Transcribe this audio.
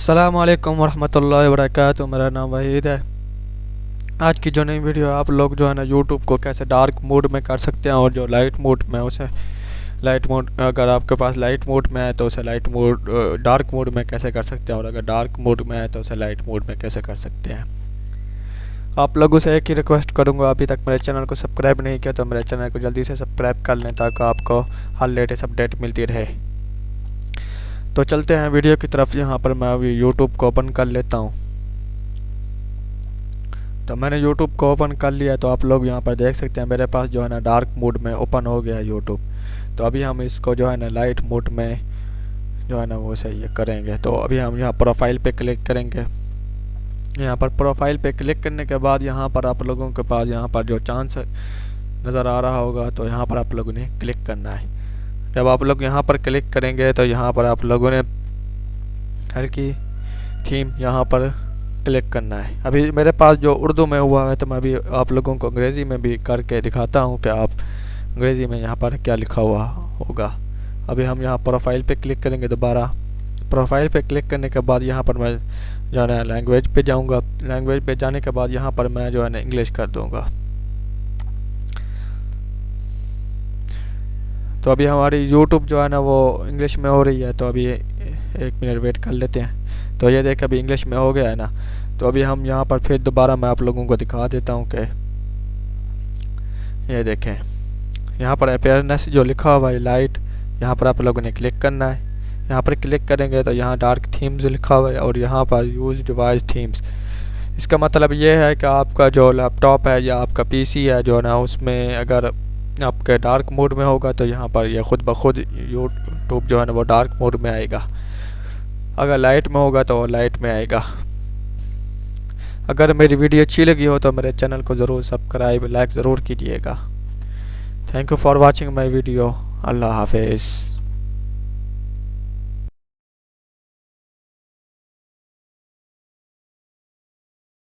अस्सलाम वालेकुम वरहमतुल्लाहि वबरकातुहू। मेरा नाम वहीद है। आज की जो नई वीडियो है, आप लोग जो है ना यूट्यूब को कैसे डार्क मोड में कर सकते हैं और जो लाइट मोड में उसे लाइट मोड, अगर आपके पास लाइट मोड में है तो उसे लाइट मोड डार्क मोड में कैसे कर सकते हैं, और अगर डार्क मोड में है तो उसे लाइट मोड में कैसे कर सकते हैं। आप लोगों से एक ही रिक्वेस्ट करूंगा, अभी तक मेरे चैनल को सब्सक्राइब नहीं किया तो मेरे चैनल को जल्दी से सब्सक्राइब कर लें ताकि आपको हर लेटेस्ट अपडेट मिलती रहे। तो चलते हैं वीडियो की तरफ। यहाँ पर मैं अभी यूट्यूब को ओपन कर लेता हूँ। तो मैंने यूट्यूब को ओपन कर लिया, तो आप लोग यहाँ पर देख सकते हैं मेरे पास जो है ना डार्क मोड में ओपन हो गया है यूट्यूब। तो अभी हम इसको जो है ना लाइट मोड में जो है ना वो सही करेंगे। तो अभी हम यहाँ प्रोफाइल पे क्लिक करेंगे। यहाँ पर प्रोफाइल पे क्लिक करने के बाद यहाँ पर आप लोगों के पास यहाँ पर जो चांस नज़र आ रहा होगा, तो यहाँ पर आप लोगों ने क्लिक करना है। जब आप लोग यहाँ पर क्लिक करेंगे तो यहाँ पर आप लोगों ने हल्की थीम यहाँ पर क्लिक करना है। अभी मेरे पास जो उर्दू में हुआ है, तो मैं अभी आप लोगों को अंग्रेज़ी में भी करके दिखाता हूँ कि आप अंग्रेज़ी में यहाँ पर क्या लिखा हुआ होगा। अभी हम यहाँ प्रोफाइल पे क्लिक करेंगे। दोबारा प्रोफाइल पे क्लिक करने के बाद यहाँ पर मैं जो है ना लैंग्वेज पे जाऊँगा। लैंग्वेज पे जाने के बाद यहाँ पर मैं जो है ना इंग्लिश कर दूँगा। तो अभी हमारी यूट्यूब जो है ना वो इंग्लिश में हो रही है, तो अभी 1 मिनट वेट कर लेते हैं। तो ये देख अभी इंग्लिश में हो गया है ना। तो अभी हम यहाँ पर फिर दोबारा मैं आप लोगों को दिखा देता हूँ कि ये देखें यहाँ पर अपेयरनेस जो लिखा हुआ है लाइट, यहाँ पर आप लोगों ने क्लिक करना है। यहाँ पर क्लिक करेंगे तो यहाँ डार्क थीम्स लिखा हुआ है और यहाँ पर यूज़ डिवाइस थीम्स। इसका मतलब ये है कि आपका जो लैपटॉप है या आपका पीसी है जो ना, उसमें अगर आपके डार्क मोड में होगा तो यहाँ पर ये खुद ब खुद यूट्यूब जो है ना वो डार्क मोड में आएगा। अगर लाइट में होगा तो लाइट में आएगा। अगर मेरी वीडियो अच्छी लगी हो तो मेरे चैनल को ज़रूर सब्सक्राइब लाइक ज़रूर कीजिएगा। Thank you for watching my video. अल्लाह हाफिज़।